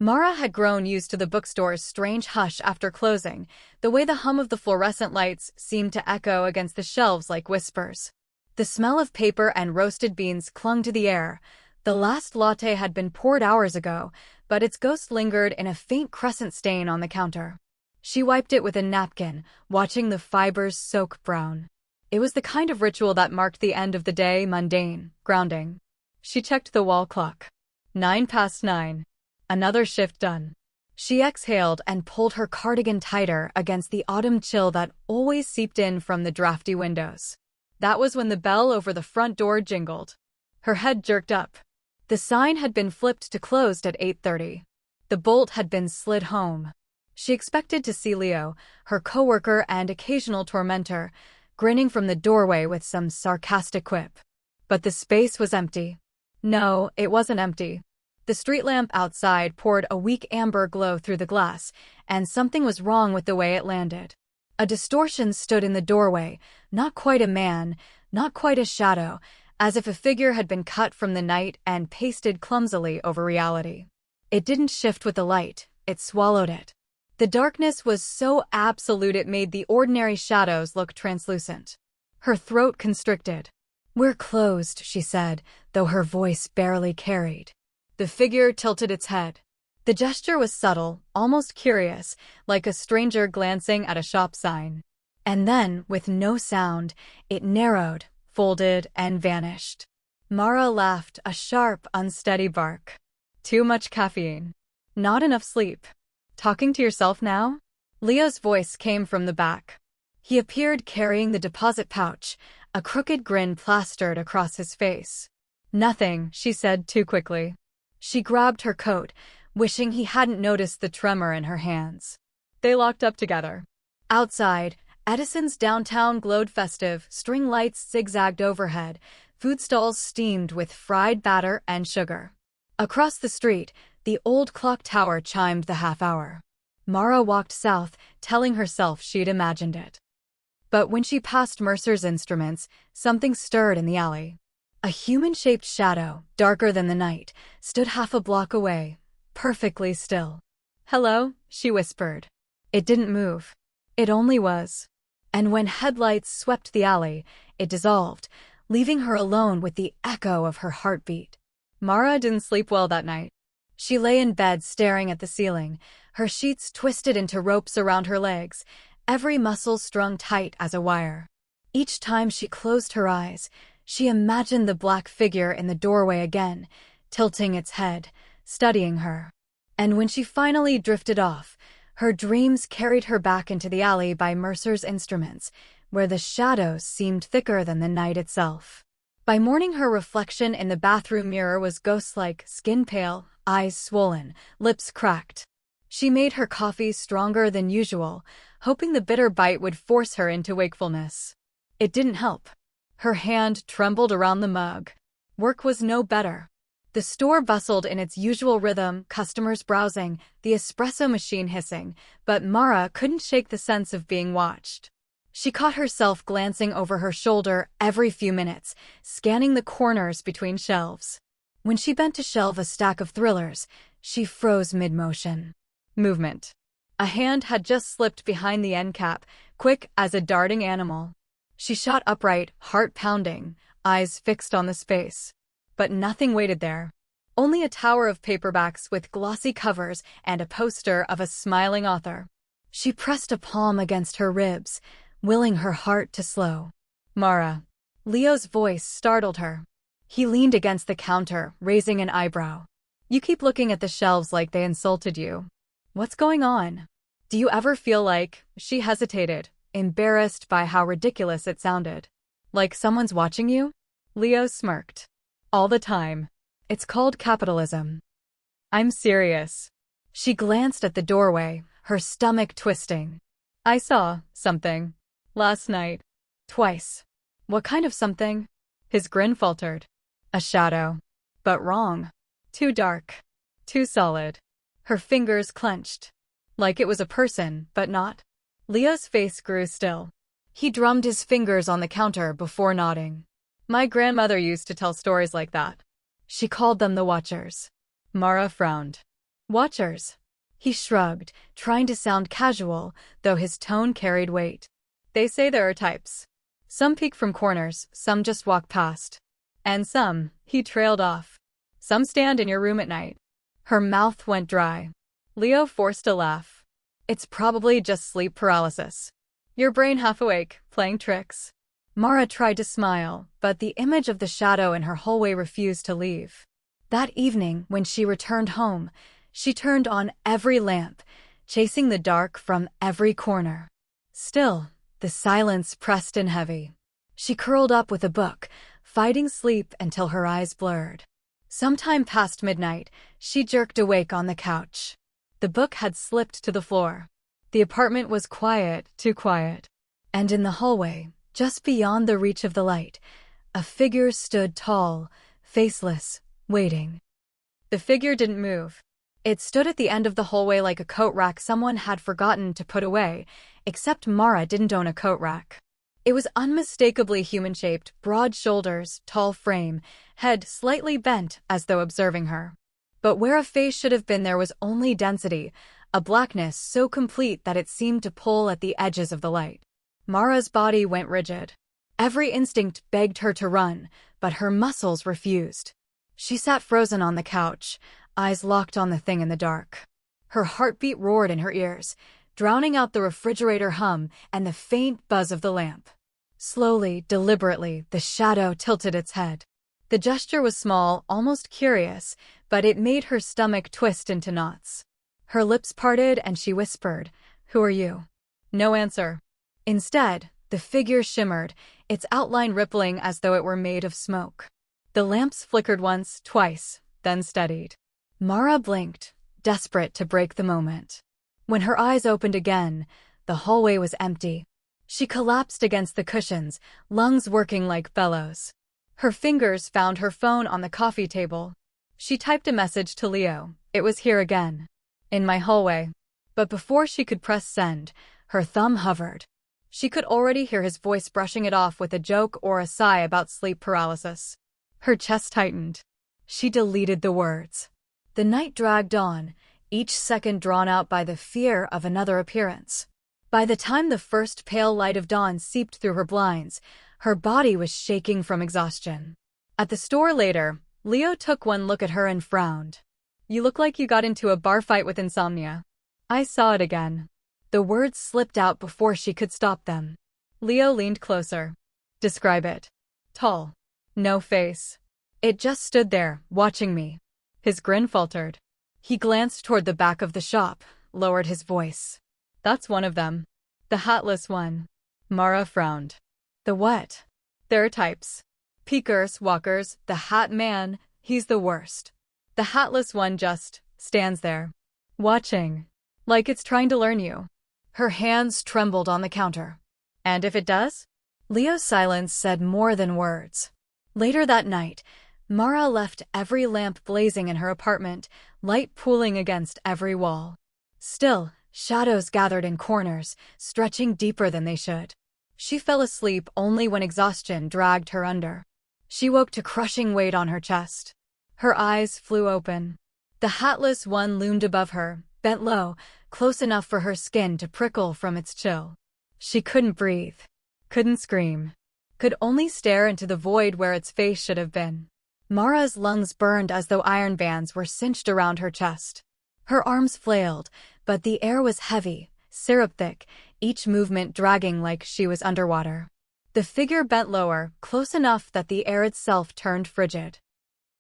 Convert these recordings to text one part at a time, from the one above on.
Mara had grown used to the bookstore's strange hush after closing, the way the hum of the fluorescent lights seemed to echo against the shelves like whispers. The smell of paper and roasted beans clung to the air. The last latte had been poured hours ago, but its ghost lingered in a faint crescent stain on the counter. She wiped it with a napkin, watching the fibers soak brown. It was the kind of ritual that marked the end of the day, mundane, grounding. She checked the wall clock. 9 past 9. Another shift done. She exhaled and pulled her cardigan tighter against the autumn chill that always seeped in from the drafty windows. That was when the bell over the front door jingled. Her head jerked up. The sign had been flipped to closed at 8:30. The bolt had been slid home. She expected to see Leo, her coworker and occasional tormentor, grinning from the doorway with some sarcastic quip. But the space was empty. No, it wasn't empty. The street lamp outside poured a weak amber glow through the glass, and something was wrong with the way it landed. A distortion stood in the doorway, not quite a man, not quite a shadow, as if a figure had been cut from the night and pasted clumsily over reality. It didn't shift with the light, it swallowed it. The darkness was so absolute it made the ordinary shadows look translucent. Her throat constricted. "We're closed," she said, though her voice barely carried. The figure tilted its head. The gesture was subtle, almost curious, like a stranger glancing at a shop sign. And then, with no sound, it narrowed, folded, and vanished. Mara laughed, a sharp, unsteady bark. Too much caffeine. Not enough sleep. Talking to yourself now? Leo's voice came from the back. He appeared carrying the deposit pouch, a crooked grin plastered across his face. "Nothing," she said too quickly. She grabbed her coat, wishing he hadn't noticed the tremor in her hands. They locked up together. Outside, Edison's downtown glowed festive, string lights zigzagged overhead, food stalls steamed with fried batter and sugar. Across the street, the old clock tower chimed the half-hour. Mara walked south, telling herself she'd imagined it. But when she passed Mercer's Instruments, something stirred in the alley. A human-shaped shadow, darker than the night, stood half a block away, perfectly still. "Hello," she whispered. It didn't move. It only was. And when headlights swept the alley, it dissolved, leaving her alone with the echo of her heartbeat. Mara didn't sleep well that night. She lay in bed staring at the ceiling, her sheets twisted into ropes around her legs, every muscle strung tight as a wire. Each time she closed her eyes, she imagined the black figure in the doorway again, tilting its head, studying her. And when she finally drifted off, her dreams carried her back into the alley by Mercer's Instruments, where the shadows seemed thicker than the night itself. By morning, her reflection in the bathroom mirror was ghost-like, skin pale, eyes swollen, lips cracked. She made her coffee stronger than usual, hoping the bitter bite would force her into wakefulness. It didn't help. Her hand trembled around the mug. Work was no better. The store bustled in its usual rhythm, customers browsing, the espresso machine hissing, but Mara couldn't shake the sense of being watched. She caught herself glancing over her shoulder every few minutes, scanning the corners between shelves. When she bent to shelve a stack of thrillers, she froze mid-motion. Movement. A hand had just slipped behind the end cap, quick as a darting animal. She shot upright, heart pounding, eyes fixed on the space. But nothing waited there. Only a tower of paperbacks with glossy covers and a poster of a smiling author. She pressed a palm against her ribs, willing her heart to slow. "Mara." Leo's voice startled her. He leaned against the counter, raising an eyebrow. "You keep looking at the shelves like they insulted you. What's going on? Do you ever feel like—" She hesitated, embarrassed by how ridiculous it sounded. "Like someone's watching you?" Leo smirked. "All the time. It's called capitalism." "I'm serious." She glanced at the doorway, her stomach twisting. "I saw something last night. Twice." "What kind of something?" His grin faltered. "A shadow. But wrong. Too dark. Too solid." Her fingers clenched. Like it was a person, but not. Leo's face grew still. He drummed his fingers on the counter before nodding. "My grandmother used to tell stories like that. She called them the Watchers." Mara frowned. Watchers. He shrugged, trying to sound casual, though his tone carried weight. They say there are types. Some peek from corners, some just walk past. And some, he trailed off. Some stand in your room at night. Her mouth went dry. Leo forced a laugh. It's probably just sleep paralysis. Your brain half awake, playing tricks. Mara tried to smile, but the image of the shadow in her hallway refused to leave. That evening, when she returned home, she turned on every lamp, chasing the dark from every corner. Still, the silence pressed in heavy. She curled up with a book, fighting sleep until her eyes blurred. Sometime past midnight, she jerked awake on the couch. The book had slipped to the floor. The apartment was quiet, too quiet. And in the hallway, just beyond the reach of the light, a figure stood tall, faceless, waiting. The figure didn't move. It stood at the end of the hallway like a coat rack someone had forgotten to put away, except Mara didn't own a coat rack. It was unmistakably human-shaped, broad shoulders, tall frame, head slightly bent as though observing her. But where a face should have been there was only density, a blackness so complete that it seemed to pull at the edges of the light. Mara's body went rigid. Every instinct begged her to run, but her muscles refused. She sat frozen on the couch, eyes locked on the thing in the dark. Her heartbeat roared in her ears, drowning out the refrigerator hum and the faint buzz of the lamp. Slowly, deliberately, the shadow tilted its head. The gesture was small, almost curious, but it made her stomach twist into knots. Her lips parted and she whispered, "Who are you?" No answer. Instead, the figure shimmered, its outline rippling as though it were made of smoke. The lamps flickered once, twice, then steadied. Mara blinked, desperate to break the moment. When her eyes opened again, the hallway was empty. She collapsed against the cushions, lungs working like bellows. Her fingers found her phone on the coffee table. She typed a message to Leo. It was here again. In my hallway. But before she could press send, her thumb hovered. She could already hear his voice brushing it off with a joke or a sigh about sleep paralysis. Her chest tightened. She deleted the words. The night dragged on, each second drawn out by the fear of another appearance. By the time the first pale light of dawn seeped through her blinds, her body was shaking from exhaustion. At the store later, Leo took one look at her and frowned. You look like you got into a bar fight with insomnia. I saw it again. The words slipped out before she could stop them. Leo leaned closer. Describe it. Tall. No face. It just stood there, watching me. His grin faltered. He glanced toward the back of the shop, lowered his voice. That's one of them. The hatless one. Mara frowned. The what? There are types. Peekers, walkers, the hat man, he's the worst. The hatless one just stands there. Watching. Like it's trying to learn you. Her hands trembled on the counter. And if it does? Leo's silence said more than words. Later that night, Mara left every lamp blazing in her apartment, light pooling against every wall. Still, shadows gathered in corners, stretching deeper than they should. She fell asleep only when exhaustion dragged her under. She woke to crushing weight on her chest. Her eyes flew open. The hatless one loomed above her, bent low, close enough for her skin to prickle from its chill. She couldn't breathe, couldn't scream, could only stare into the void where its face should have been. Mara's lungs burned as though iron bands were cinched around her chest. Her arms flailed, but the air was heavy, syrup-thick, each movement dragging like she was underwater. The figure bent lower, close enough that the air itself turned frigid.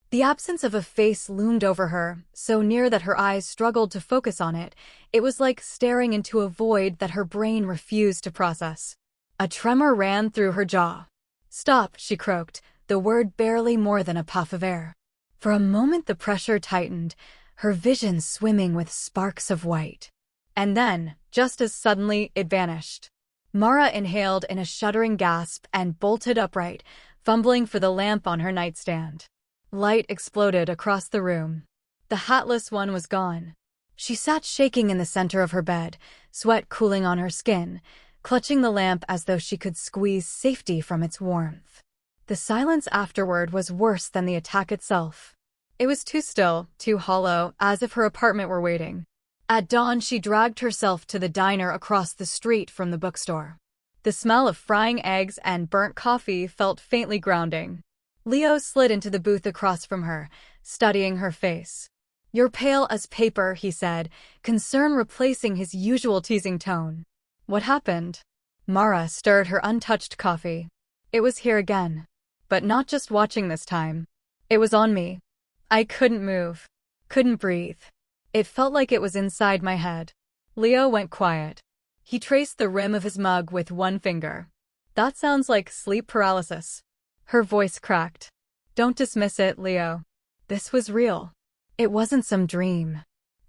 The absence of a face loomed over her, so near that her eyes struggled to focus on it. It was like staring into a void that her brain refused to process. A tremor ran through her jaw. "Stop," she croaked, the word barely more than a puff of air. For a moment the pressure tightened, her vision swimming with sparks of white. And then, just as suddenly, it vanished. Mara inhaled in a shuddering gasp and bolted upright, fumbling for the lamp on her nightstand. Light exploded across the room. The hatless one was gone. She sat shaking in the center of her bed, sweat cooling on her skin, clutching the lamp as though she could squeeze safety from its warmth. The silence afterward was worse than the attack itself. It was too still, too hollow, as if her apartment were waiting. At dawn, she dragged herself to the diner across the street from the bookstore. The smell of frying eggs and burnt coffee felt faintly grounding. Leo slid into the booth across from her, studying her face. "You're pale as paper," he said, concern replacing his usual teasing tone. "What happened?" Mara stirred her untouched coffee. "It was here again. But not just watching this time. It was on me. I couldn't move. Couldn't breathe. It felt like it was inside my head." Leo went quiet. He traced the rim of his mug with one finger. "That sounds like sleep paralysis." Her voice cracked. "Don't dismiss it, Leo. This was real. It wasn't some dream.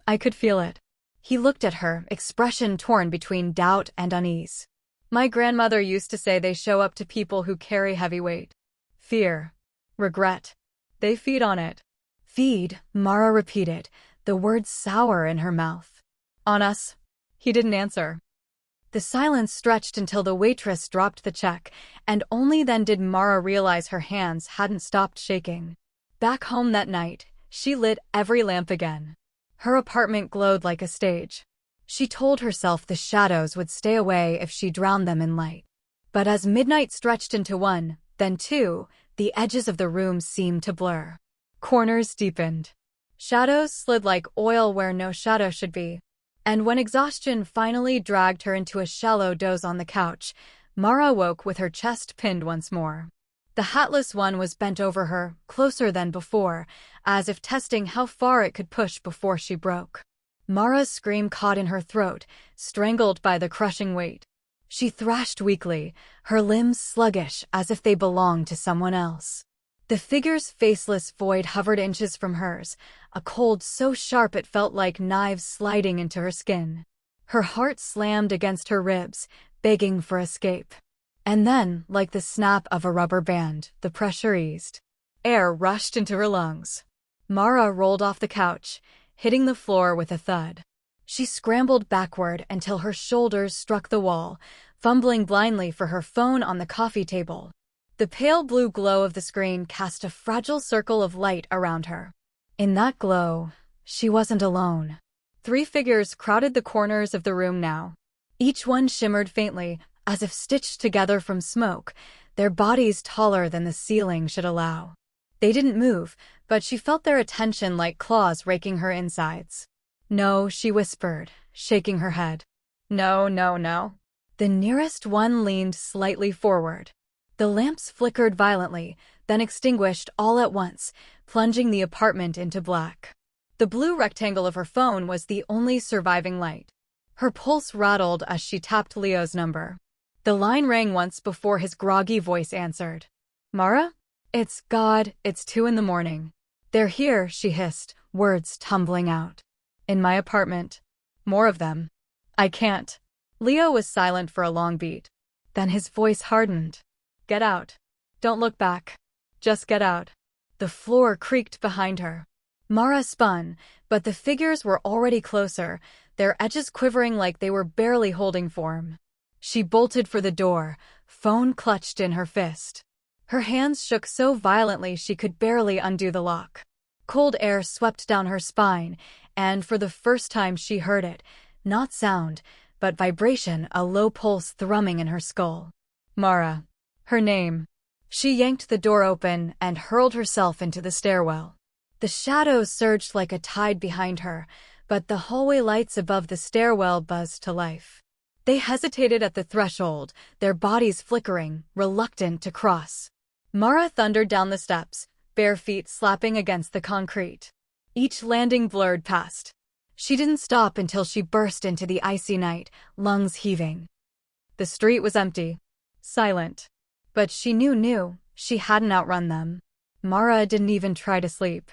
I could feel it." He looked at her, expression torn between doubt and unease. "My grandmother used to say they show up to people who carry heavy weight. Fear. Regret. They feed on it." "Feed," Mara repeated, the words sour in her mouth. "On us?" He didn't answer. The silence stretched until the waitress dropped the check, and only then did Mara realize her hands hadn't stopped shaking. Back home that night, she lit every lamp again. Her apartment glowed like a stage. She told herself the shadows would stay away if she drowned them in light. But as midnight stretched into 1, then 2, the edges of the room seemed to blur. Corners deepened. Shadows slid like oil where no shadow should be. And when exhaustion finally dragged her into a shallow doze on the couch, Mara woke with her chest pinned once more. The hatless one was bent over her, closer than before, as if testing how far it could push before she broke. Mara's scream caught in her throat, strangled by the crushing weight. She thrashed weakly, her limbs sluggish as if they belonged to someone else. The figure's faceless void hovered inches from hers, a cold so sharp it felt like knives sliding into her skin. Her heart slammed against her ribs, begging for escape. And then, like the snap of a rubber band, the pressure eased. Air rushed into her lungs. Mara rolled off the couch, hitting the floor with a thud. She scrambled backward until her shoulders struck the wall, fumbling blindly for her phone on the coffee table. The pale blue glow of the screen cast a fragile circle of light around her. In that glow, she wasn't alone. 3 figures crowded the corners of the room now. Each one shimmered faintly, as if stitched together from smoke, their bodies taller than the ceiling should allow. They didn't move, but she felt their attention like claws raking her insides. "No," she whispered, shaking her head. "No, no, no." The nearest one leaned slightly forward. The lamps flickered violently, then extinguished all at once, plunging the apartment into black. The blue rectangle of her phone was the only surviving light. Her pulse rattled as she tapped Leo's number. The line rang once before his groggy voice answered. "Mara? It's God, it's 2 in the morning. They're here," she hissed, words tumbling out. "In my apartment. More of them. I can't." Leo was silent for a long beat. Then his voice hardened. "Get out. Don't look back. Just get out." The floor creaked behind her. Mara spun, but the figures were already closer, their edges quivering like they were barely holding form. She bolted for the door, phone clutched in her fist. Her hands shook so violently she could barely undo the lock. Cold air swept down her spine, and for the first time she heard it, not sound, but vibration, a low pulse thrumming in her skull. Mara. Her name. She yanked the door open and hurled herself into the stairwell. The shadows surged like a tide behind her, but the hallway lights above the stairwell buzzed to life. They hesitated at the threshold, their bodies flickering, reluctant to cross. Mara thundered down the steps, bare feet slapping against the concrete. Each landing blurred past. She didn't stop until she burst into the icy night, lungs heaving. The street was empty. Silent. But she knew she hadn't outrun them. Mara didn't even try to sleep.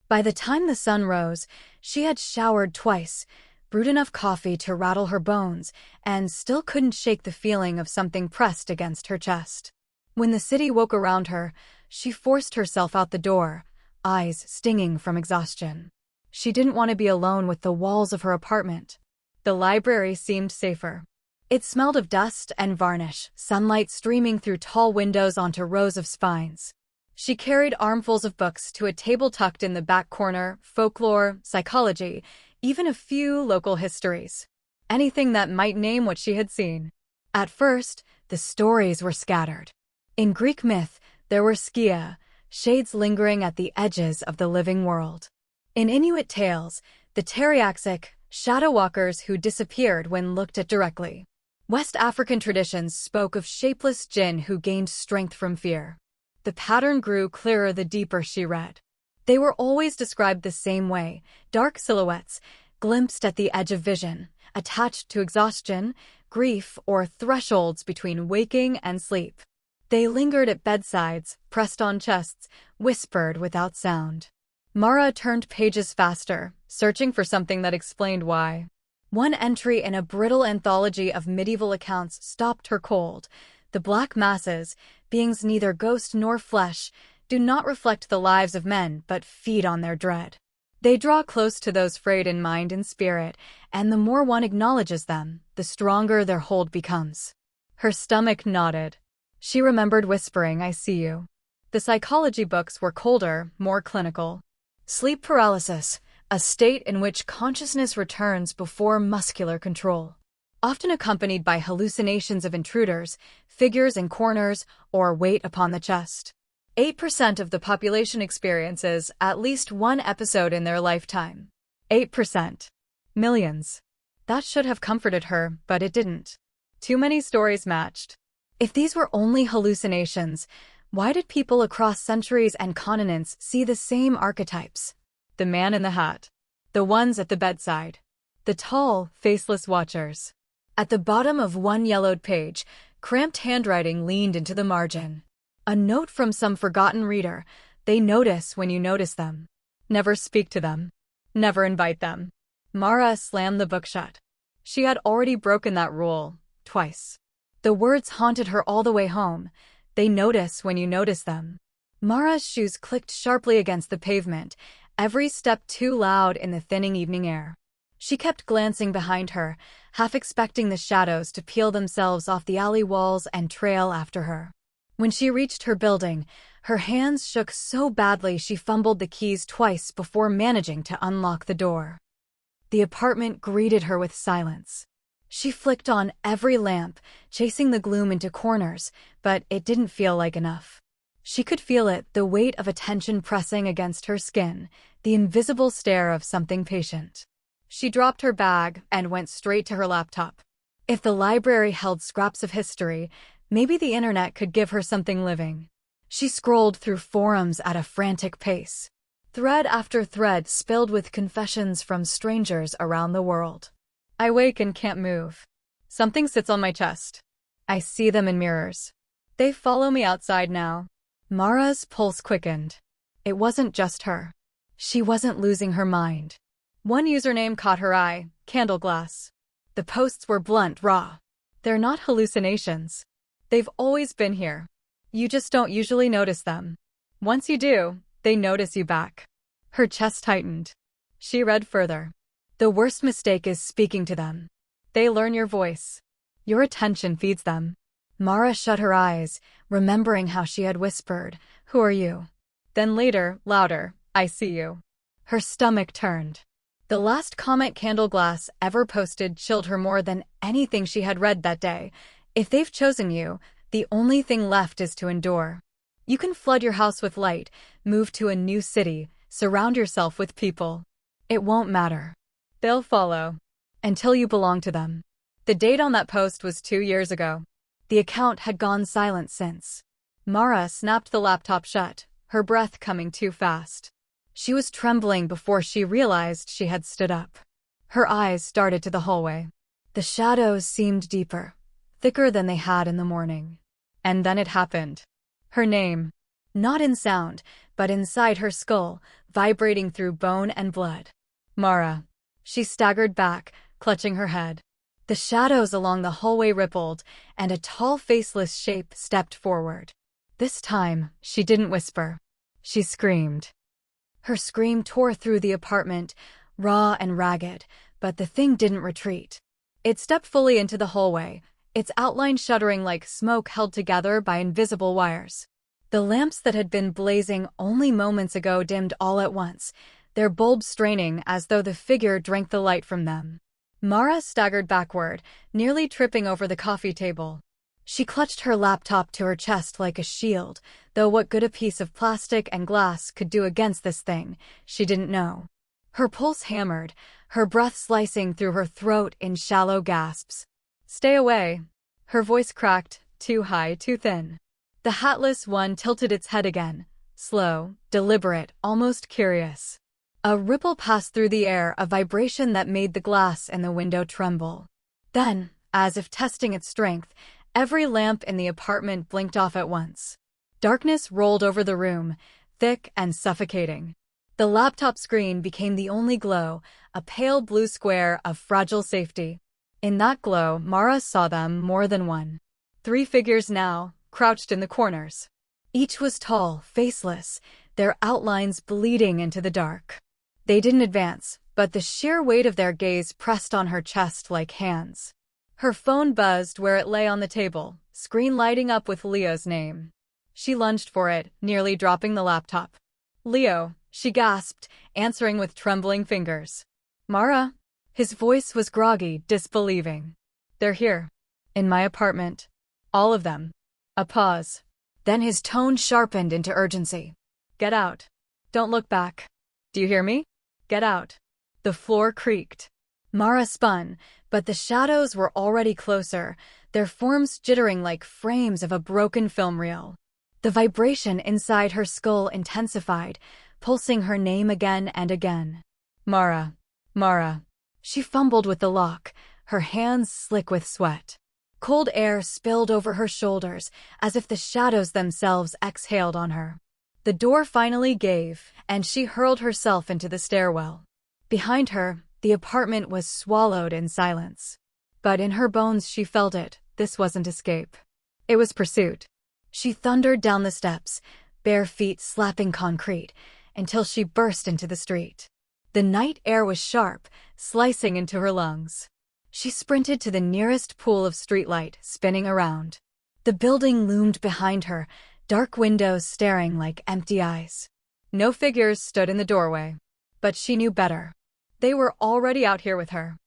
By the time the sun rose, she had showered twice, brewed enough coffee to rattle her bones, and still couldn't shake the feeling of something pressed against her chest. When the city woke around her, she forced herself out the door, eyes stinging from exhaustion. She didn't want to be alone with the walls of her apartment. The library seemed safer. It smelled of dust and varnish, sunlight streaming through tall windows onto rows of spines. She carried armfuls of books to a table tucked in the back corner, folklore, psychology, even a few local histories. Anything that might name what she had seen. At first, the stories were scattered. In Greek myth, there were skia, shades lingering at the edges of the living world. In Inuit tales, the Teriaxic, shadow walkers who disappeared when looked at directly. West African traditions spoke of shapeless jinn who gained strength from fear. The pattern grew clearer the deeper she read. They were always described the same way, dark silhouettes, glimpsed at the edge of vision, attached to exhaustion, grief, or thresholds between waking and sleep. They lingered at bedsides, pressed on chests, whispered without sound. Mara turned pages faster, searching for something that explained why. One entry in a brittle anthology of medieval accounts stopped her cold. The black masses, beings neither ghost nor flesh, do not reflect the lives of men but feed on their dread. They draw close to those frayed in mind and spirit, and the more one acknowledges them, the stronger their hold becomes. Her stomach nodded. She remembered whispering, "I see you." The psychology books were colder, more clinical. Sleep paralysis, a state in which consciousness returns before muscular control. Often accompanied by hallucinations of intruders, figures in corners, or weight upon the chest. 8% of the population experiences at least one episode in their lifetime. 8%. Millions. That should have comforted her, but it didn't. Too many stories matched. If these were only hallucinations, why did people across centuries and continents see the same archetypes? The man in the hat. The ones at the bedside. The tall, faceless watchers. At the bottom of one yellowed page, cramped handwriting leaned into the margin. A note from some forgotten reader. They notice when you notice them. Never speak to them. Never invite them. Mara slammed the book shut. She had already broken that rule, twice. The words haunted her all the way home. They notice when you notice them. Mara's shoes clicked sharply against the pavement, every step too loud in the thinning evening air. She kept glancing behind her, half expecting the shadows to peel themselves off the alley walls and trail after her. When she reached her building, her hands shook so badly she fumbled the keys twice before managing to unlock the door. The apartment greeted her with silence. She flicked on every lamp, chasing the gloom into corners, but it didn't feel like enough. She could feel it, the weight of attention pressing against her skin, the invisible stare of something patient. She dropped her bag and went straight to her laptop. If the library held scraps of history, maybe the internet could give her something living. She scrolled through forums at a frantic pace. Thread after thread spilled with confessions from strangers around the world. I wake and can't move. Something sits on my chest. I see them in mirrors. They follow me outside now. Mara's pulse quickened. It wasn't just her. She wasn't losing her mind. One username caught her eye, Candleglass. The posts were blunt, raw. They're not hallucinations. They've always been here. You just don't usually notice them. Once you do, they notice you back. Her chest tightened. She read further. The worst mistake is speaking to them. They learn your voice. Your attention feeds them. Mara shut her eyes, remembering how she had whispered, "Who are you?" Then later, louder, "I see you." Her stomach turned. The last comment Candleglass ever posted chilled her more than anything she had read that day. If they've chosen you, the only thing left is to endure. You can flood your house with light, move to a new city, surround yourself with people. It won't matter. They'll follow. Until you belong to them. The date on that post was 2 years ago. The account had gone silent since. Mara snapped the laptop shut, her breath coming too fast. She was trembling before she realized she had stood up. Her eyes started to the hallway. The shadows seemed deeper, thicker than they had in the morning. And then it happened. Her name. Not in sound, but inside her skull, vibrating through bone and blood. Mara. She staggered back, clutching her head. The shadows along the hallway rippled, and a tall, faceless shape stepped forward. This time, she didn't whisper. She screamed. Her scream tore through the apartment, raw and ragged, but the thing didn't retreat. It stepped fully into the hallway, its outline shuddering like smoke held together by invisible wires. The lamps that had been blazing only moments ago dimmed all at once, their bulbs straining as though the figure drank the light from them. Mara staggered backward, nearly tripping over the coffee table. She clutched her laptop to her chest like a shield, though what good a piece of plastic and glass could do against this thing, she didn't know. Her pulse hammered, her breath slicing through her throat in shallow gasps. "Stay away." Her voice cracked, too high, too thin. The hatless one tilted its head again, slow, deliberate, almost curious. A ripple passed through the air, a vibration that made the glass in the window tremble. Then, as if testing its strength, every lamp in the apartment blinked off at once. Darkness rolled over the room, thick and suffocating. The laptop screen became the only glow, a pale blue square of fragile safety. In that glow, Mara saw them, more than one. 3 figures now, crouched in the corners. Each was tall, faceless, their outlines bleeding into the dark. They didn't advance, but the sheer weight of their gaze pressed on her chest like hands. Her phone buzzed where it lay on the table, screen lighting up with Leo's name. She lunged for it, nearly dropping the laptop. "Leo," she gasped, answering with trembling fingers. "Mara?" His voice was groggy, disbelieving. "They're here. In my apartment. All of them." A pause. Then his tone sharpened into urgency. "Get out. Don't look back. Do you hear me? Get out." The floor creaked. Mara spun, but the shadows were already closer, their forms jittering like frames of a broken film reel. The vibration inside her skull intensified, pulsing her name again and again. "Mara. Mara." She fumbled with the lock, her hands slick with sweat. Cold air spilled over her shoulders, as if the shadows themselves exhaled on her. The door finally gave, and she hurled herself into the stairwell. Behind her, the apartment was swallowed in silence. But in her bones she felt it, this wasn't escape. It was pursuit. She thundered down the steps, bare feet slapping concrete, until she burst into the street. The night air was sharp, slicing into her lungs. She sprinted to the nearest pool of streetlight, spinning around. The building loomed behind her, dark windows staring like empty eyes. No figures stood in the doorway. But she knew better. They were already out here with her.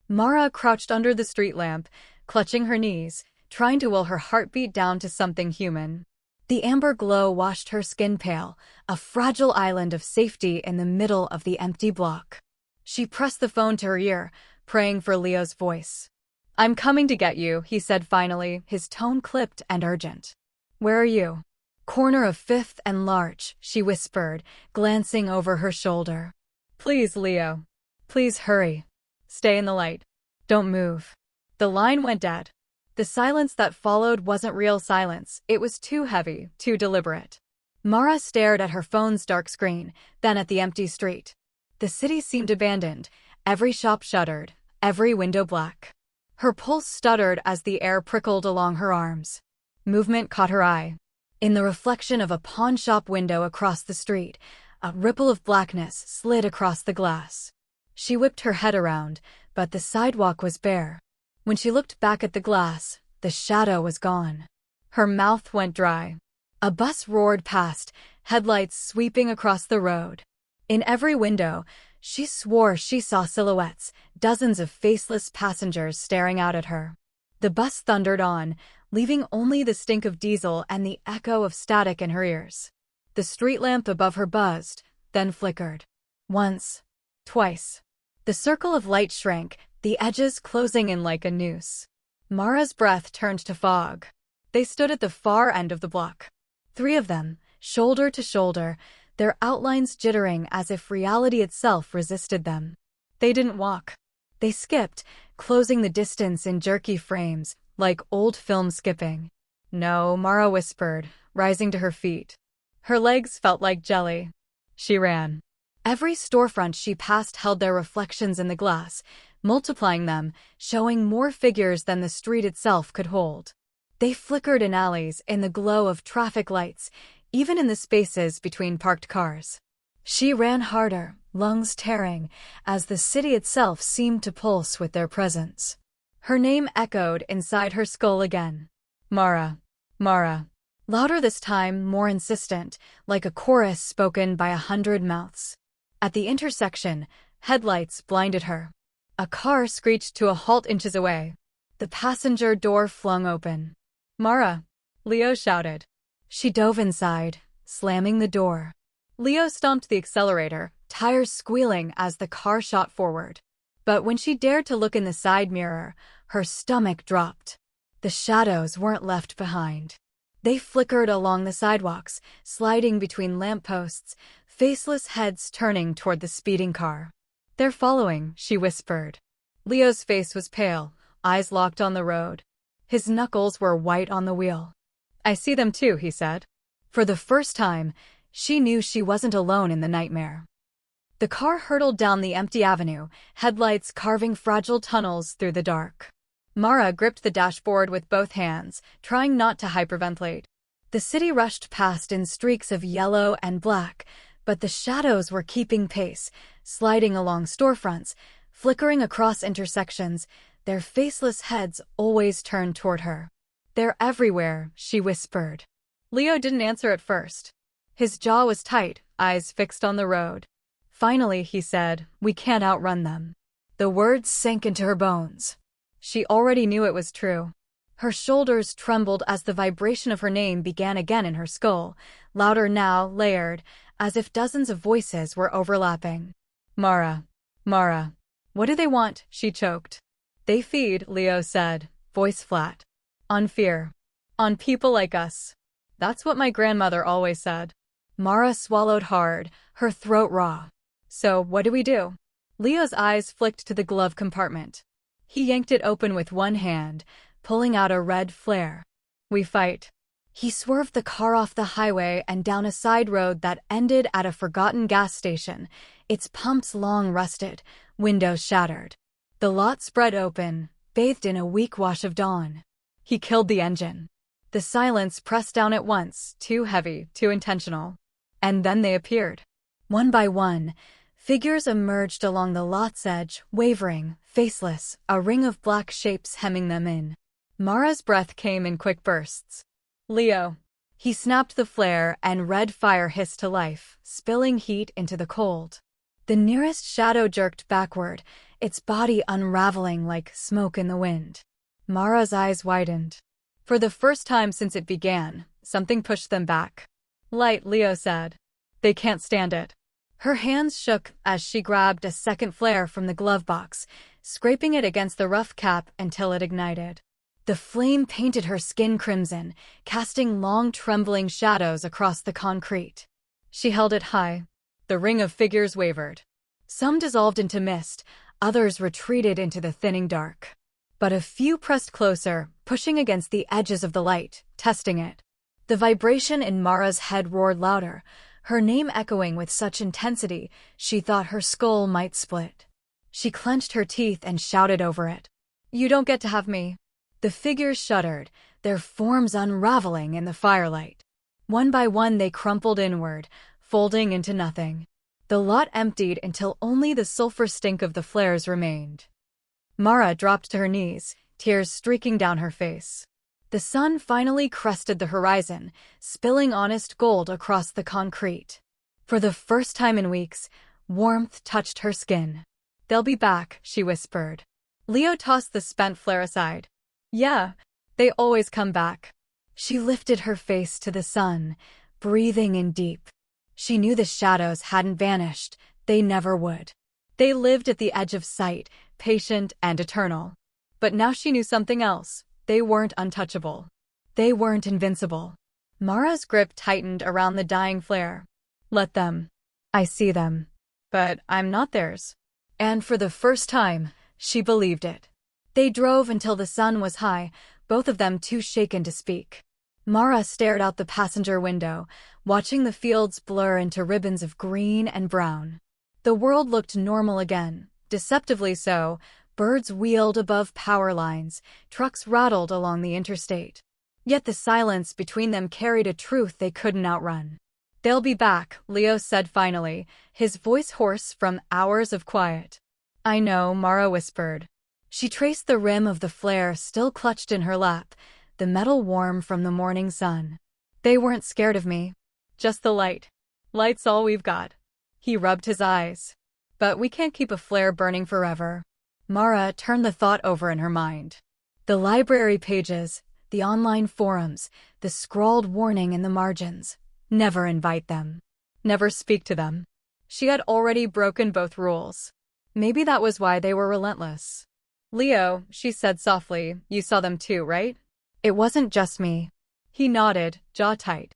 Mara crouched under the street lamp, clutching her knees, trying to will her heartbeat down to something human. The amber glow washed her skin pale, a fragile island of safety in the middle of the empty block. She pressed the phone to her ear, praying for Leo's voice. "I'm coming to get you," he said finally, his tone clipped and urgent. "Where are you?" "Corner of 5th and Larch," she whispered, glancing over her shoulder. "Please, Leo. Please hurry. Stay in the light. Don't move." The line went dead. The silence that followed wasn't real silence, it was too heavy, too deliberate. Mara stared at her phone's dark screen, then at the empty street. The city seemed abandoned, every shop shuttered, every window black. Her pulse stuttered as the air prickled along her arms. Movement caught her eye. In the reflection of a pawn shop window across the street, a ripple of blackness slid across the glass. She whipped her head around, but the sidewalk was bare. When she looked back at the glass, the shadow was gone. Her mouth went dry. A bus roared past, headlights sweeping across the road. In every window, she swore she saw silhouettes, dozens of faceless passengers staring out at her. The bus thundered on, leaving only the stink of diesel and the echo of static in her ears. The street lamp above her buzzed, then flickered. Once. Twice. The circle of light shrank, the edges closing in like a noose. Mara's breath turned to fog. They stood at the far end of the block. 3 of them, shoulder to shoulder, their outlines jittering as if reality itself resisted them. They didn't walk. They skipped, closing the distance in jerky frames, like old film skipping. "No," Mara whispered, rising to her feet. Her legs felt like jelly. She ran. Every storefront she passed held their reflections in the glass, multiplying them, showing more figures than the street itself could hold. They flickered in alleys, in the glow of traffic lights, even in the spaces between parked cars. She ran harder, lungs tearing, as the city itself seemed to pulse with their presence. Her name echoed inside her skull again. Mara. Mara. Louder this time, more insistent, like a chorus spoken by 100 mouths. At the intersection, headlights blinded her. A car screeched to a halt inches away. The passenger door flung open. "Mara!" Leo shouted. She dove inside, slamming the door. Leo stomped the accelerator, tires squealing as the car shot forward. But when she dared to look in the side mirror, her stomach dropped. The shadows weren't left behind. They flickered along the sidewalks, sliding between lampposts, faceless heads turning toward the speeding car. "They're following," she whispered. Leo's face was pale, eyes locked on the road. His knuckles were white on the wheel. "I see them too," he said. For the first time, she knew she wasn't alone in the nightmare. The car hurtled down the empty avenue, headlights carving fragile tunnels through the dark. Mara gripped the dashboard with both hands, trying not to hyperventilate. The city rushed past in streaks of yellow and black, but the shadows were keeping pace, sliding along storefronts, flickering across intersections, their faceless heads always turned toward her. "They're everywhere," she whispered. Leo didn't answer at first. His jaw was tight, eyes fixed on the road. Finally, he said, "We can't outrun them." The words sank into her bones. She already knew it was true. Her shoulders trembled as the vibration of her name began again in her skull, louder now, layered, as if dozens of voices were overlapping. "Mara, Mara. What do they want?" she choked. "They feed," Leo said, voice flat. "On fear. On people like us. That's what my grandmother always said." Mara swallowed hard, her throat raw. "So, what do we do?" Leo's eyes flicked to the glove compartment. He yanked it open with one hand, pulling out a red flare. "We fight." He swerved the car off the highway and down a side road that ended at a forgotten gas station, its pumps long rusted, windows shattered. The lot spread open, bathed in a weak wash of dawn. He killed the engine. The silence pressed down at once, too heavy, too intentional. And then they appeared. One by one, figures emerged along the lot's edge, wavering, faceless, a ring of black shapes hemming them in. Mara's breath came in quick bursts. "Leo." He snapped the flare and red fire hissed to life, spilling heat into the cold. The nearest shadow jerked backward, its body unraveling like smoke in the wind. Mara's eyes widened. For the first time since it began, something pushed them back. "Light," Leo said. "They can't stand it." Her hands shook as she grabbed a second flare from the glove box, scraping it against the rough cap until it ignited. The flame painted her skin crimson, casting long trembling shadows across the concrete. She held it high. The ring of figures wavered. Some dissolved into mist, others retreated into the thinning dark. But a few pressed closer, pushing against the edges of the light, testing it. The vibration in Mara's head roared louder, her name echoing with such intensity she thought her skull might split. She clenched her teeth and shouted over it. "You don't get to have me." The figures shuddered, their forms unraveling in the firelight. One by one they crumpled inward, folding into nothing. The lot emptied until only the sulfur stink of the flares remained. Mara dropped to her knees, tears streaking down her face. The sun finally crested the horizon, spilling honest gold across the concrete. For the first time in weeks, warmth touched her skin. "They'll be back," she whispered. Leo tossed the spent flare aside. "Yeah, they always come back." She lifted her face to the sun, breathing in deep. She knew the shadows hadn't vanished, they never would. They lived at the edge of sight, patient and eternal. But now she knew something else. They weren't untouchable. They weren't invincible. Mara's grip tightened around the dying flare. "Let them. I see them. But I'm not theirs." And for the first time, she believed it. They drove until the sun was high, both of them too shaken to speak. Mara stared out the passenger window, watching the fields blur into ribbons of green and brown. The world looked normal again, deceptively so. Birds wheeled above power lines, trucks rattled along the interstate. Yet the silence between them carried a truth they couldn't outrun. "They'll be back," Leo said finally, his voice hoarse from hours of quiet. "I know," Mara whispered. She traced the rim of the flare still clutched in her lap, the metal warm from the morning sun. They weren't scared of me. Just the light. Light's all we've got. He rubbed his eyes. But we can't keep a flare burning forever. Mara turned the thought over in her mind. The library pages, the online forums, the scrawled warning in the margins. Never invite them. Never speak to them. She had already broken both rules. Maybe that was why they were relentless. Leo, she said softly, you saw them too, right? It wasn't just me. He nodded, jaw tight.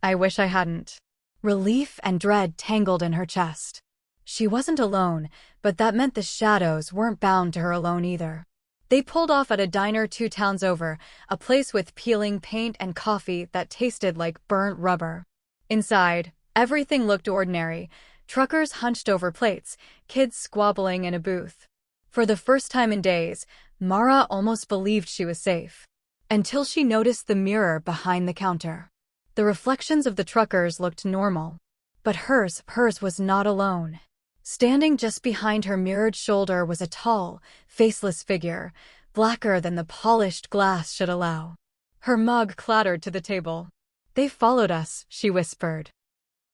I wish I hadn't. Relief and dread tangled in her chest. She wasn't alone, but that meant the shadows weren't bound to her alone either. They pulled off at a diner 2 towns over, a place with peeling paint and coffee that tasted like burnt rubber. Inside, everything looked ordinary. Truckers hunched over plates, kids squabbling in a booth. For the first time in days, Mara almost believed she was safe. Until she noticed the mirror behind the counter. The reflections of the truckers looked normal. But hers was not alone. Standing just behind her mirrored shoulder was a tall, faceless figure, blacker than the polished glass should allow. Her mug clattered to the table. They followed us, she whispered.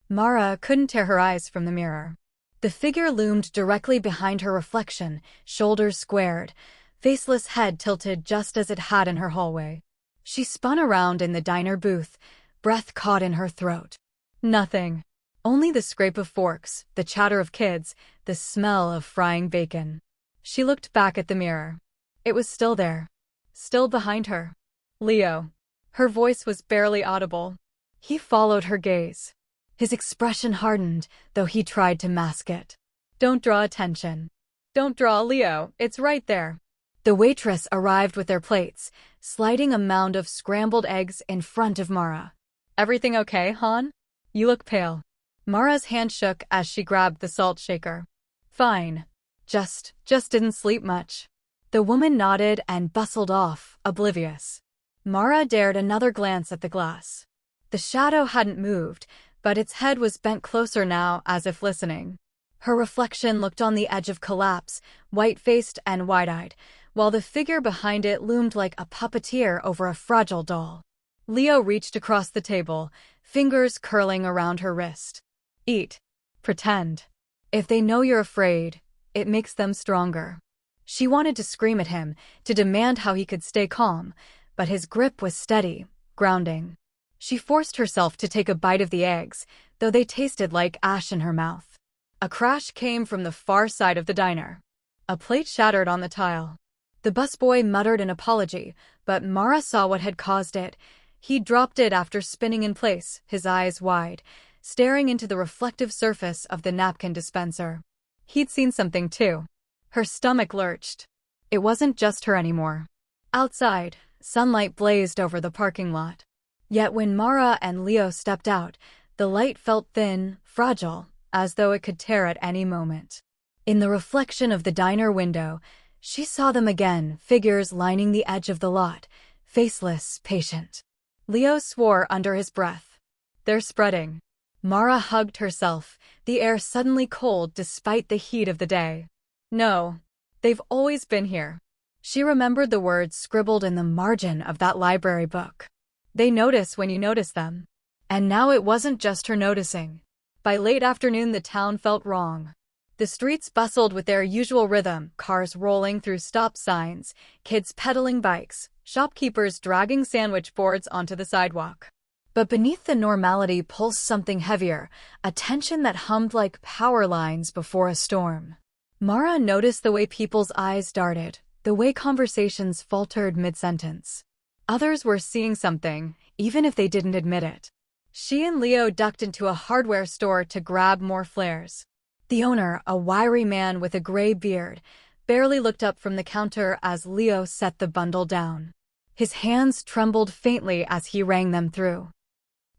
Mara couldn't tear her eyes from the mirror. The figure loomed directly behind her reflection, shoulders squared, faceless head tilted just as it had in her hallway. She spun around in the diner booth, breath caught in her throat. Nothing. Only the scrape of forks, the chatter of kids, the smell of frying bacon. She looked back at the mirror. It was still there. Still behind her. Leo. Her voice was barely audible. He followed her gaze. His expression hardened, though he tried to mask it. Don't draw attention. Don't draw, Leo, it's right there. The waitress arrived with their plates, sliding a mound of scrambled eggs in front of Mara. Everything okay, hon? You look pale. Mara's hand shook as she grabbed the salt shaker. Fine. Just didn't sleep much. The woman nodded and bustled off, oblivious. Mara dared another glance at the glass. The shadow hadn't moved, but its head was bent closer now as if listening. Her reflection looked on the edge of collapse, white-faced and wide-eyed, while the figure behind it loomed like a puppeteer over a fragile doll. Leo reached across the table, fingers curling around her wrist. Eat. Pretend. If they know you're afraid, it makes them stronger. She wanted to scream at him, to demand how he could stay calm, but his grip was steady, grounding. She forced herself to take a bite of the eggs, though they tasted like ash in her mouth. A crash came from the far side of the diner. A plate shattered on the tile. The busboy muttered an apology, but Mara saw what had caused it. He dropped it after spinning in place, his eyes wide, staring into the reflective surface of the napkin dispenser. He'd seen something too. Her stomach lurched. It wasn't just her anymore. Outside, sunlight blazed over the parking lot. Yet when Mara and Leo stepped out, the light felt thin, fragile, as though it could tear at any moment. In the reflection of the diner window, she saw them again, figures lining the edge of the lot, faceless, patient. Leo swore under his breath. They're spreading. Mara hugged herself, the air suddenly cold despite the heat of the day. No, they've always been here. She remembered the words scribbled in the margin of that library book. They notice when you notice them. And now it wasn't just her noticing. By late afternoon the town felt wrong. The streets bustled with their usual rhythm, cars rolling through stop signs, kids pedaling bikes, shopkeepers dragging sandwich boards onto the sidewalk. But beneath the normality pulsed something heavier, a tension that hummed like power lines before a storm. Mara noticed the way people's eyes darted, the way conversations faltered mid-sentence. Others were seeing something, even if they didn't admit it. She and Leo ducked into a hardware store to grab more flares. The owner, a wiry man with a gray beard, barely looked up from the counter as Leo set the bundle down. His hands trembled faintly as he rang them through.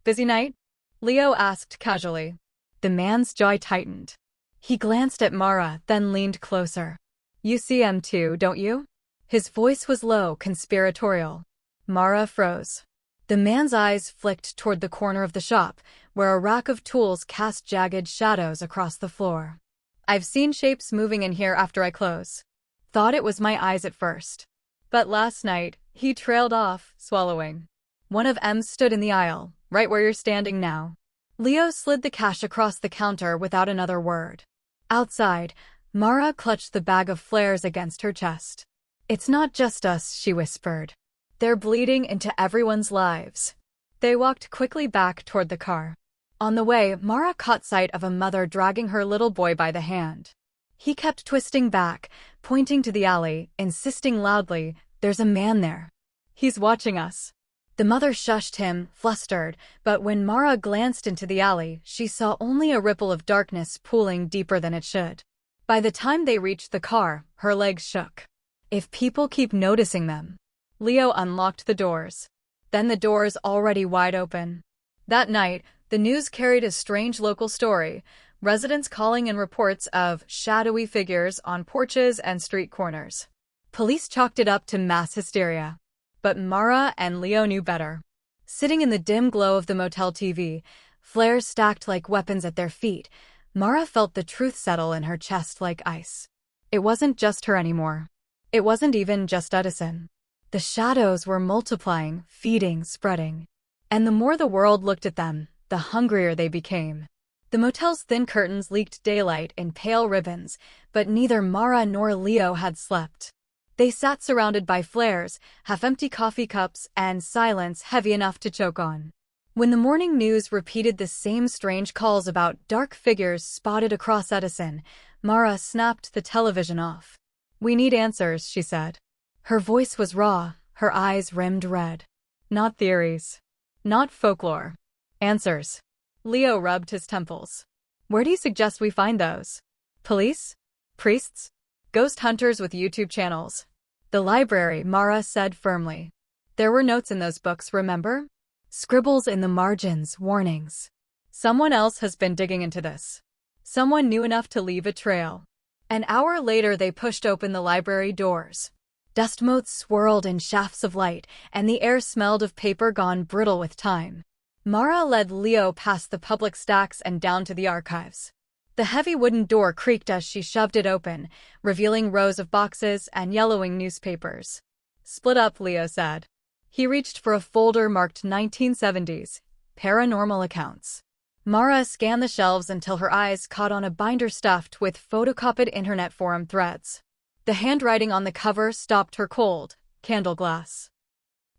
Busy night? Leo asked casually. The man's jaw tightened. He glanced at Mara, then leaned closer. You see him too, don't you? His voice was low, conspiratorial. Mara froze. The man's eyes flicked toward the corner of the shop, where a rack of tools cast jagged shadows across the floor. I've seen shapes moving in here after I close. Thought it was my eyes at first. But last night, he trailed off, swallowing. One of them stood in the aisle, right where you're standing now. Leo slid the cash across the counter without another word. Outside, Mara clutched the bag of flares against her chest. "It's not just us," she whispered. "They're bleeding into everyone's lives." They walked quickly back toward the car. On the way, Mara caught sight of a mother dragging her little boy by the hand. He kept twisting back, pointing to the alley, insisting loudly, "There's a man there. He's watching us." The mother shushed him, flustered, but when Mara glanced into the alley, she saw only a ripple of darkness pooling deeper than it should. By the time they reached the car, her legs shook. If people keep noticing them. Leo unlocked the doors. Then the doors already wide open. That night, the news carried a strange local story, residents calling in reports of shadowy figures on porches and street corners. Police chalked it up to mass hysteria. But Mara and Leo knew better. Sitting in the dim glow of the motel TV, flares stacked like weapons at their feet, Mara felt the truth settle in her chest like ice. It wasn't just her anymore. It wasn't even just Edison. The shadows were multiplying, feeding, spreading. And the more the world looked at them, the hungrier they became. The motel's thin curtains leaked daylight in pale ribbons, but neither Mara nor Leo had slept. They sat surrounded by flares, half-empty coffee cups, and silence heavy enough to choke on. When the morning news repeated the same strange calls about dark figures spotted across Edison, Mara snapped the television off. "We need answers," she said. Her voice was raw, her eyes rimmed red. "Not theories. Not folklore. Answers." Leo rubbed his temples. "Where do you suggest we find those? Police? Priests? Ghost hunters with YouTube channels?" "The library," Mara said firmly. "There were notes in those books, remember? Scribbles in the margins, warnings. Someone else has been digging into this. Someone new enough to leave a trail." An hour later, they pushed open the library doors. Dust motes swirled in shafts of light, and the air smelled of paper gone brittle with time. Mara led Leo past the public stacks and down to the archives. The heavy wooden door creaked as she shoved it open, revealing rows of boxes and yellowing newspapers. "Split up," Leo said. He reached for a folder marked 1970s, paranormal accounts. Mara scanned the shelves until her eyes caught on a binder stuffed with photocopied internet forum threads. The handwriting on the cover stopped her cold, candle glass.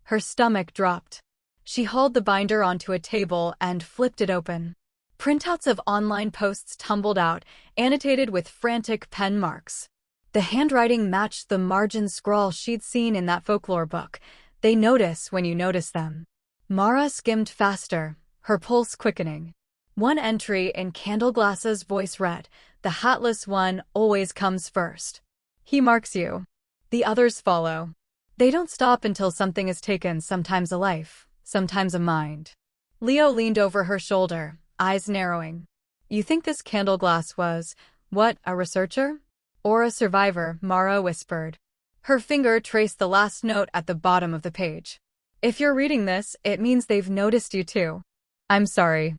Her stomach dropped. She hauled the binder onto a table and flipped it open. Printouts of online posts tumbled out, annotated with frantic pen marks. The handwriting matched the margin scrawl she'd seen in that folklore book. "They notice when you notice them." Mara skimmed faster, her pulse quickening. One entry in Candleglass's voice read, "The hatless one always comes first. He marks you. The others follow. They don't stop until something is taken, sometimes a life, sometimes a mind." Leo leaned over her shoulder, eyes narrowing. "You think this Candleglass was, what, a researcher? Or a survivor?" Mara whispered. Her finger traced the last note at the bottom of the page. "If you're reading this, it means they've noticed you too. I'm sorry.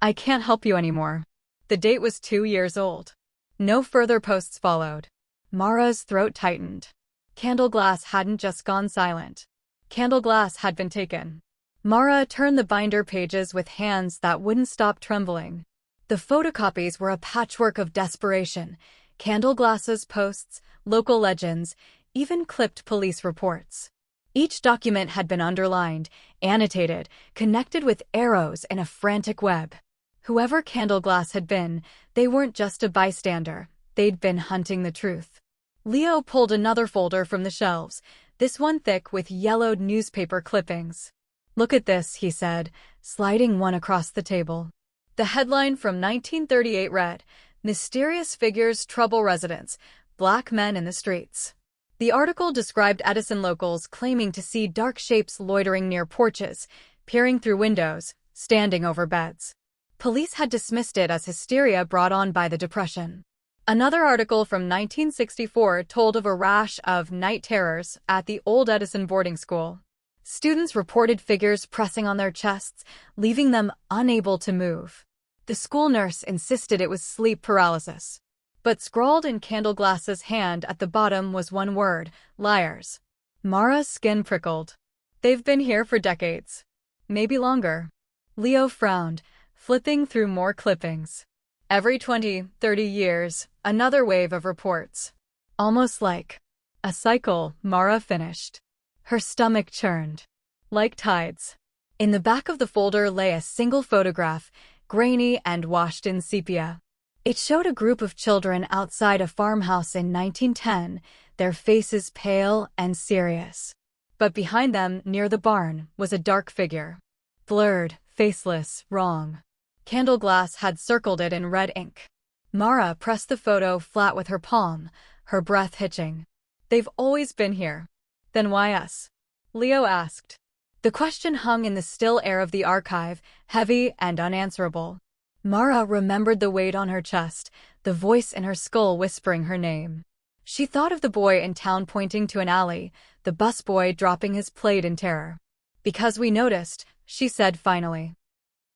I can't help you anymore." The date was 2 years old. No further posts followed. Mara's throat tightened. Candleglass hadn't just gone silent. Candleglass had been taken. Mara turned the binder pages with hands that wouldn't stop trembling. The photocopies were a patchwork of desperation. Candleglass's posts, local legends, even clipped police reports. Each document had been underlined, annotated, connected with arrows in a frantic web. Whoever Candleglass had been, they weren't just a bystander. They'd been hunting the truth. Leo pulled another folder from the shelves, this one thick with yellowed newspaper clippings. "Look at this," he said, sliding one across the table. The headline from 1938 read, "Mysterious Figures Trouble Residents, Black Men in the Streets." The article described Edison locals claiming to see dark shapes loitering near porches, peering through windows, standing over beds. Police had dismissed it as hysteria brought on by the Depression. Another article from 1964 told of a rash of night terrors at the old Edison boarding school. Students reported figures pressing on their chests, leaving them unable to move. The school nurse insisted it was sleep paralysis. But scrawled in Candleglass's hand at the bottom was one word, liars. Mara's skin prickled. "They've been here for decades. Maybe longer." Leo frowned, flipping through more clippings. Every 20, 30 years, another wave of reports. Almost like a cycle, Mara finished. Her stomach churned. Like tides. In the back of the folder lay a single photograph, grainy and washed in sepia. It showed a group of children outside a farmhouse in 1910, their faces pale and serious. But behind them, near the barn, was a dark figure. Blurred, faceless, wrong. Candle glass had circled it in red ink. Mara pressed the photo flat with her palm, her breath hitching. They've always been here. Then why us? Leo asked. The question hung in the still air of the archive, heavy and unanswerable. Mara remembered the weight on her chest, the voice in her skull whispering her name. She thought of the boy in town pointing to an alley, the busboy dropping his plate in terror. Because we noticed, she said finally.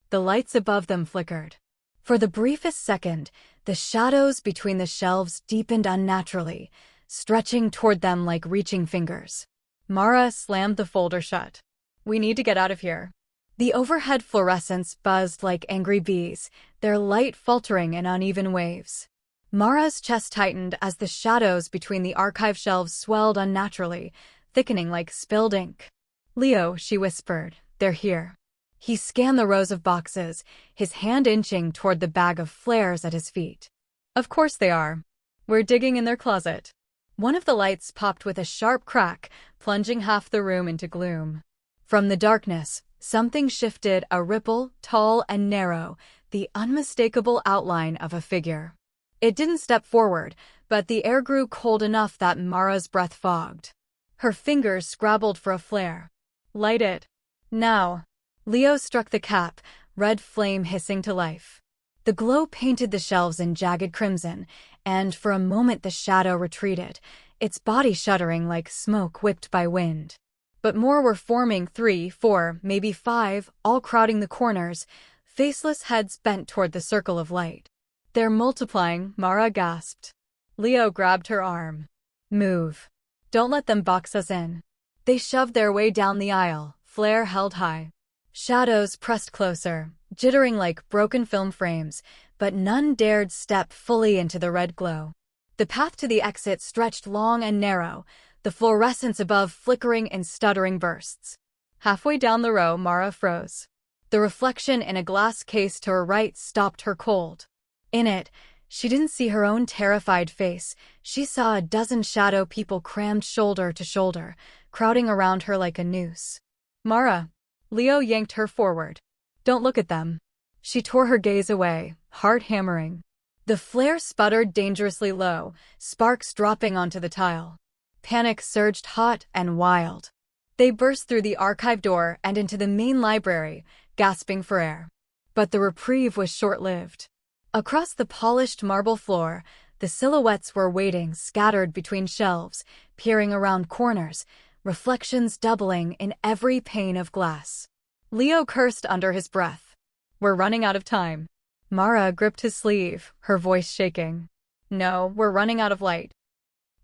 The lights above them flickered. For the briefest second, the shadows between the shelves deepened unnaturally, stretching toward them like reaching fingers. Mara slammed the folder shut. We need to get out of here. The overhead fluorescents buzzed like angry bees, their light faltering in uneven waves. Mara's chest tightened as the shadows between the archive shelves swelled unnaturally, thickening like spilled ink. Leo, she whispered, they're here. He scanned the rows of boxes, his hand inching toward the bag of flares at his feet. Of course they are. We're digging in their closet. One of the lights popped with a sharp crack, plunging half the room into gloom. From the darkness, something shifted, a ripple, tall and narrow, the unmistakable outline of a figure. It didn't step forward, but the air grew cold enough that Mara's breath fogged. Her fingers scrabbled for a flare. Light it. Now. Leo struck the cap, red flame hissing to life. The glow painted the shelves in jagged crimson, and for a moment the shadow retreated, its body shuddering like smoke whipped by wind. But more were forming, 3, 4, maybe 5, all crowding the corners, faceless heads bent toward the circle of light. They're multiplying, Mara gasped. Leo grabbed her arm. Move. Don't let them box us in. They shoved their way down the aisle, flare held high. Shadows pressed closer, jittering like broken film frames, but none dared step fully into the red glow. The path to the exit stretched long and narrow, the fluorescence above flickering in stuttering bursts. Halfway down the row, Mara froze. The reflection in a glass case to her right stopped her cold. In it, she didn't see her own terrified face. She saw a dozen shadow people crammed shoulder to shoulder, crowding around her like a noose. Mara. Leo yanked her forward. Don't look at them. She tore her gaze away, heart hammering. The flare sputtered dangerously low, sparks dropping onto the tile. Panic surged hot and wild. They burst through the archive door and into the main library, gasping for air. But the reprieve was short-lived. Across the polished marble floor, the silhouettes were waiting, scattered between shelves, peering around corners, reflections doubling in every pane of glass. Leo cursed under his breath. We're running out of time. Mara gripped his sleeve, her voice shaking. No, we're running out of light.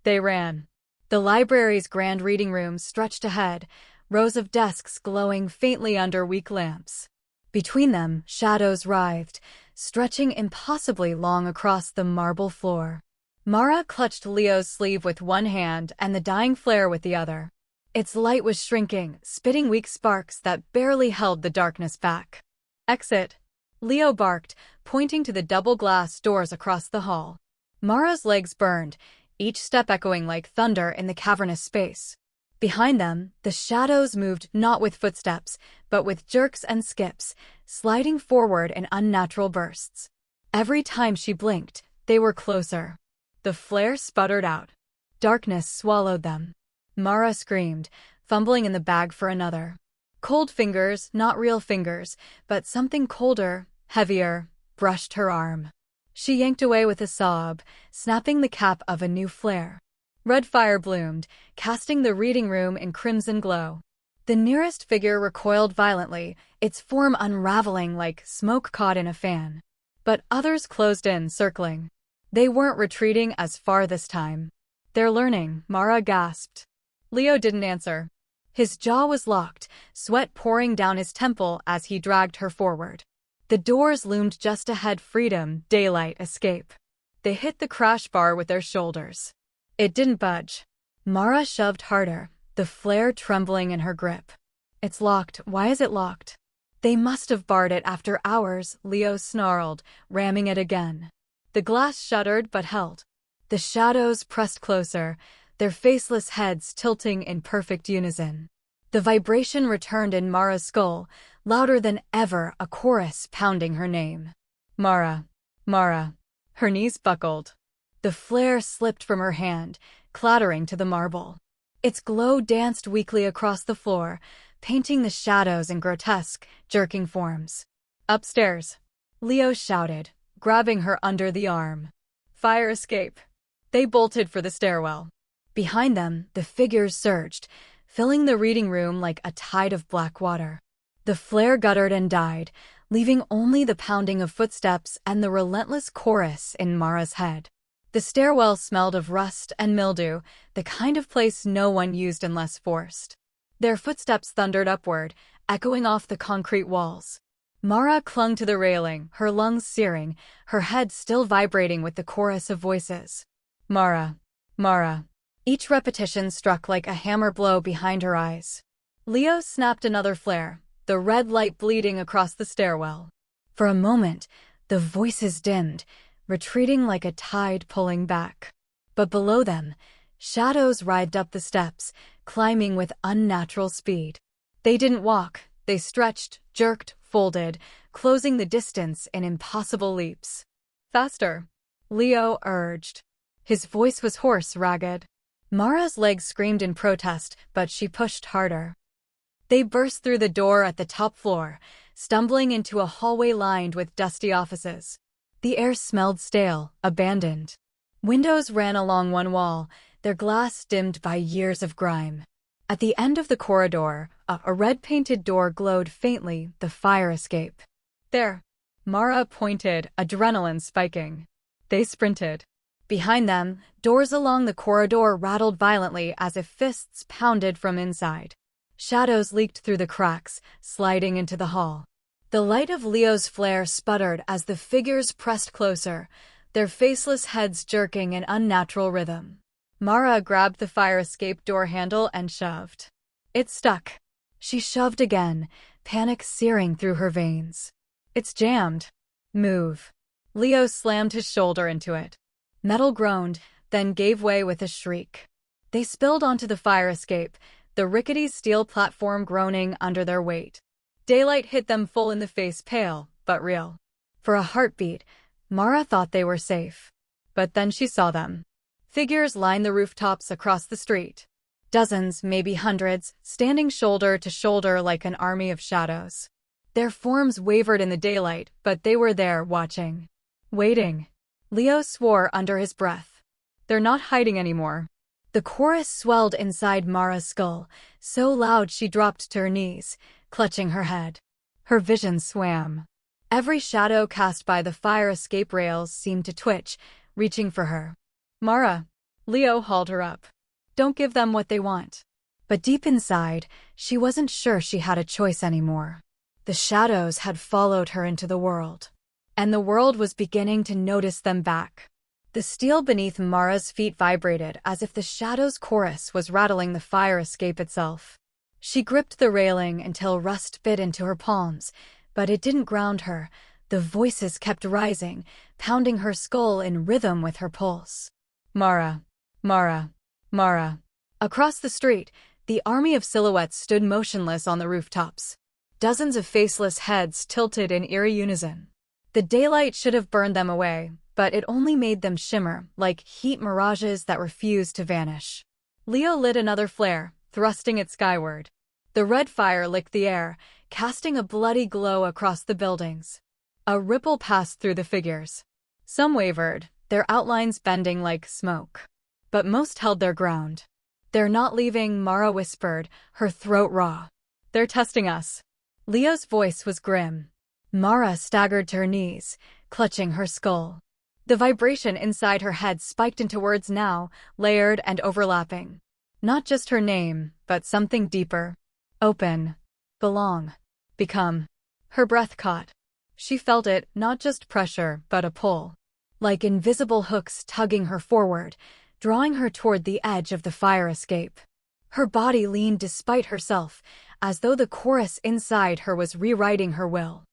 They ran. The library's grand reading room stretched ahead, rows of desks glowing faintly under weak lamps. Between them, shadows writhed, stretching impossibly long across the marble floor. Mara clutched Leo's sleeve with one hand and the dying flare with the other. Its light was shrinking, spitting weak sparks that barely held the darkness back. Exit. Leo barked, pointing to the double-glass doors across the hall. Mara's legs burned, each step echoing like thunder in the cavernous space. Behind them, the shadows moved not with footsteps, but with jerks and skips, sliding forward in unnatural bursts. Every time she blinked, they were closer. The flare sputtered out. Darkness swallowed them. Mara screamed, fumbling in the bag for another. Cold fingers, not real fingers, but something colder, heavier, brushed her arm. She yanked away with a sob, snapping the cap of a new flare. Red fire bloomed, casting the reading room in crimson glow. The nearest figure recoiled violently, its form unraveling like smoke caught in a fan. But others closed in, circling. They weren't retreating as far this time. They're learning, Mara gasped. Leo didn't answer. His jaw was locked, sweat pouring down his temple as he dragged her forward. The doors loomed just ahead: freedom, daylight, escape. They hit the crash bar with their shoulders. It didn't budge. Mara shoved harder, the flare trembling in her grip. It's locked. Why is it locked? They must have barred it after hours, Leo snarled, ramming it again. The glass shuddered but held. The shadows pressed closer, their faceless heads tilting in perfect unison. The vibration returned in Mara's skull, louder than ever, a chorus pounding her name. Mara. Mara. Her knees buckled. The flare slipped from her hand, clattering to the marble. Its glow danced weakly across the floor, painting the shadows in grotesque, jerking forms. Upstairs, Leo shouted, grabbing her under the arm. Fire escape. They bolted for the stairwell. Behind them, the figures surged, filling the reading room like a tide of black water. The flare guttered and died, leaving only the pounding of footsteps and the relentless chorus in Mara's head. The stairwell smelled of rust and mildew, the kind of place no one used unless forced. Their footsteps thundered upward, echoing off the concrete walls. Mara clung to the railing, her lungs searing, her head still vibrating with the chorus of voices. Mara. Mara. Each repetition struck like a hammer blow behind her eyes. Leo snapped another flare, the red light bleeding across the stairwell. For a moment, the voices dimmed, retreating like a tide pulling back. But below them, shadows writhed up the steps, climbing with unnatural speed. They didn't walk, they stretched, jerked, folded, closing the distance in impossible leaps. Faster, Leo urged. His voice was hoarse, ragged. Mara's legs screamed in protest, but she pushed harder. They burst through the door at the top floor, stumbling into a hallway lined with dusty offices. The air smelled stale, abandoned. Windows ran along one wall, their glass dimmed by years of grime. At the end of the corridor, a red-painted door glowed faintly, the fire escape. There. Mara pointed, adrenaline spiking. They sprinted. Behind them, doors along the corridor rattled violently as if fists pounded from inside. Shadows leaked through the cracks, sliding into the hall. The light of Leo's flare sputtered as the figures pressed closer, their faceless heads jerking in unnatural rhythm. Mara grabbed the fire escape door handle and shoved. It stuck. She shoved again, panic searing through her veins. It's jammed. Move. Leo slammed his shoulder into it. Metal groaned, then gave way with a shriek. They spilled onto the fire escape, the rickety steel platform groaning under their weight. Daylight hit them full in the face, pale, but real. For a heartbeat, Mara thought they were safe. But then she saw them. Figures lined the rooftops across the street. Dozens, maybe hundreds, standing shoulder to shoulder like an army of shadows. Their forms wavered in the daylight, but they were there, watching. Waiting. Leo swore under his breath. They're not hiding anymore. The chorus swelled inside Mara's skull, so loud she dropped to her knees, clutching her head. Her vision swam. Every shadow cast by the fire escape rails seemed to twitch, reaching for her. Mara. Leo hauled her up. Don't give them what they want. But deep inside, she wasn't sure she had a choice anymore. The shadows had followed her into the world. And the world was beginning to notice them back. The steel beneath Mara's feet vibrated as if the shadow's chorus was rattling the fire escape itself. She gripped the railing until rust bit into her palms, but it didn't ground her. The voices kept rising, pounding her skull in rhythm with her pulse. Mara. Mara. Mara. Across the street, the army of silhouettes stood motionless on the rooftops. Dozens of faceless heads tilted in eerie unison. The daylight should have burned them away, but it only made them shimmer, like heat mirages that refused to vanish. Leo lit another flare, thrusting it skyward. The red fire licked the air, casting a bloody glow across the buildings. A ripple passed through the figures. Some wavered, their outlines bending like smoke. But most held their ground. They're not leaving, Mara whispered, her throat raw. They're testing us. Leo's voice was grim. Mara staggered to her knees, clutching her skull. The vibration inside her head spiked into words now, layered and overlapping. Not just her name, but something deeper. Open. Belong. Become. Her breath caught. She felt it, not just pressure, but a pull. Like invisible hooks tugging her forward, drawing her toward the edge of the fire escape. Her body leaned despite herself, as though the chorus inside her was rewriting her will.